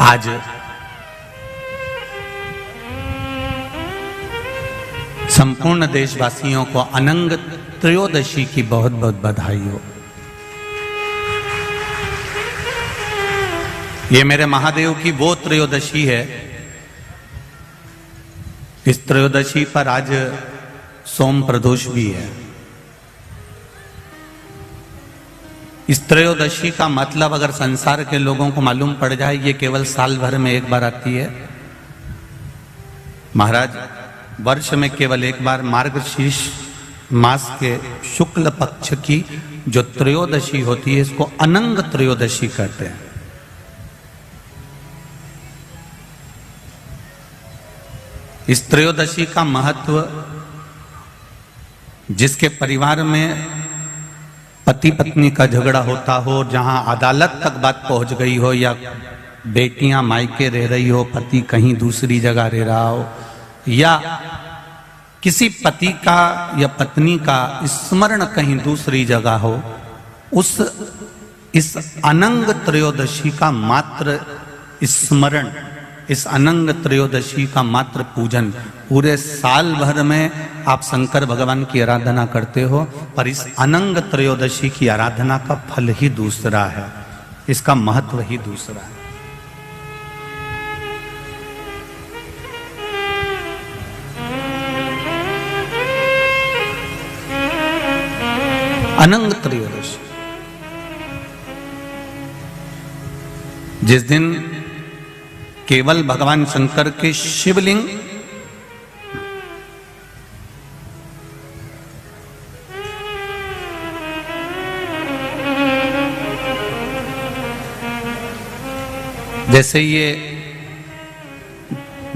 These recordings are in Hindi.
आज संपूर्ण देशवासियों को अनंग त्रयोदशी की बहुत बहुत बधाई हो। ये मेरे महादेव की वो त्रयोदशी है। इस त्रयोदशी पर आज सोम प्रदोष भी है। इस त्रयोदशी का मतलब अगर संसार के लोगों को मालूम पड़ जाए, ये केवल साल भर में एक बार आती है। महाराज, वर्ष में केवल एक बार मार्गशीर्ष मास के शुक्ल पक्ष की जो त्रयोदशी होती है, इसको अनंग त्रयोदशी कहते हैं। इस त्रयोदशी का महत्व, जिसके परिवार में पति पत्नी का झगड़ा होता हो, जहां अदालत तक बात पहुंच गई हो, या बेटियां मायके रह रही हो, पति कहीं दूसरी जगह रह रहा हो, या किसी पति का या पत्नी का स्मरण कहीं दूसरी जगह हो, इस अनंग त्रयोदशी का मात्र स्मरण, इस अनंग त्रयोदशी का मात्र पूजन, पूरे साल भर में आप शंकर भगवान की आराधना करते हो, पर इस अनंग त्रयोदशी की आराधना का फल ही दूसरा है, इसका महत्व ही दूसरा है। अनंग त्रयोदशी, जिस दिन केवल भगवान शंकर के शिवलिंग जैसे ये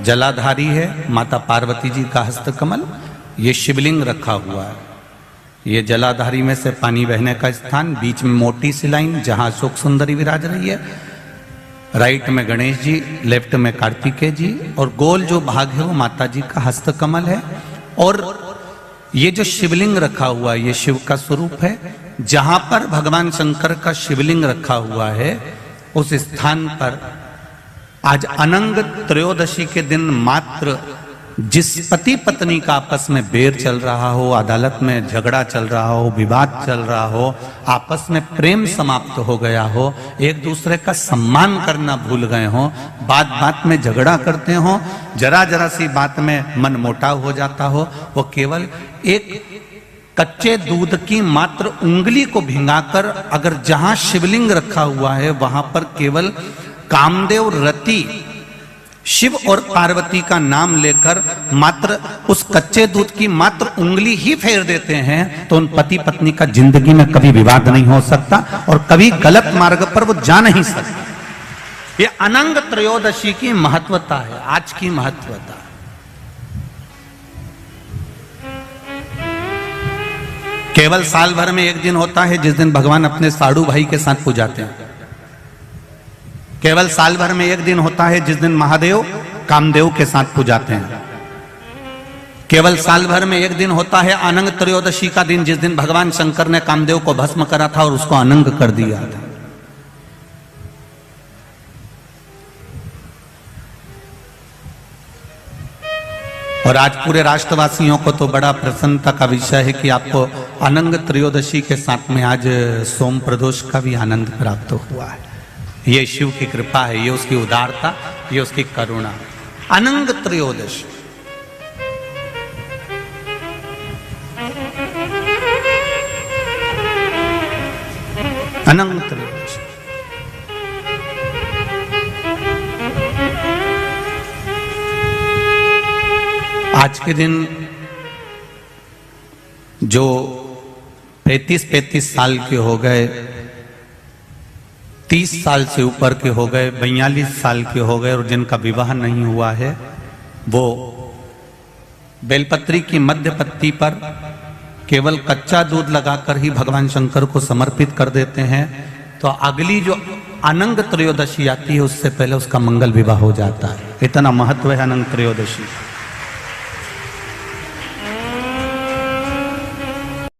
जलाधारी है माता पार्वती जी का हस्तकमल, ये शिवलिंग रखा हुआ है। ये जलाधारी में से पानी बहने का स्थान, बीच में मोटी सी लाइन जहां अशोक सुंदरी विराज रही है, राइट में गणेश जी, लेफ्ट में कार्तिकेय जी, और गोल जो भाग है वो माता जी का हस्तकमल है। और ये जो शिवलिंग रखा हुआ है, ये शिव का स्वरूप है। जहां पर भगवान शंकर का शिवलिंग रखा हुआ है, उस स्थान पर आज अनंग त्रयोदशी के दिन मात्र जिस पति पत्नी का आपस में बैर चल रहा हो, अदालत में झगड़ा चल रहा हो, विवाद चल रहा हो, आपस में प्रेम समाप्त हो गया हो, एक दूसरे का सम्मान करना भूल गए हो, बात बात में झगड़ा करते हो, जरा जरा सी बात में मन मोटाव हो जाता हो, वो केवल एक कच्चे दूध की मात्र उंगली को भिंगाकर, अगर जहां शिवलिंग रखा हुआ है वहां पर केवल कामदेव रति शिव और पार्वती का नाम लेकर मात्र उस कच्चे दूध की मात्र उंगली ही फेर देते हैं, तो उन पति पत्नी का जिंदगी में कभी विवाद नहीं हो सकता और कभी गलत मार्ग पर वो जा नहीं सकते। ये अनंग त्रयोदशी की महत्वता है, आज की महत्वता। केवल साल भर में एक दिन होता है जिस दिन भगवान अपने साड़ू भाई के साथ पूजाते हैं। केवल साल भर में एक दिन होता है जिस दिन महादेव कामदेव के साथ पूजाते हैं। केवल साल भर में एक दिन होता है अनंग त्रयोदशी का दिन, जिस दिन भगवान शंकर ने कामदेव को भस्म करा था और उसको अनंग कर दिया था। और आज पूरे राष्ट्रवासियों को तो बड़ा प्रसन्नता का विषय है कि आपको अनंग त्रयोदशी के साथ में आज सोम प्रदोष का भी आनंद प्राप्त हुआ है। ये शिव की कृपा है, ये उसकी उदारता, ये उसकी करुणा। अनंग त्रयोदशी, अनंग त्रयोदशी। आज के दिन जो 35 साल के हो गए, 30 साल से ऊपर के हो गए, 42 साल के हो गए और जिनका विवाह नहीं हुआ है, वो बेलपत्री की मध्य पत्ती पर केवल कच्चा दूध लगाकर ही भगवान शंकर को समर्पित कर देते हैं। तो अगली जो अनंग त्रयोदशी आती है उससे पहले उसका मंगल विवाह हो जाता है। इतना महत्व है अनंग त्रयोदशी।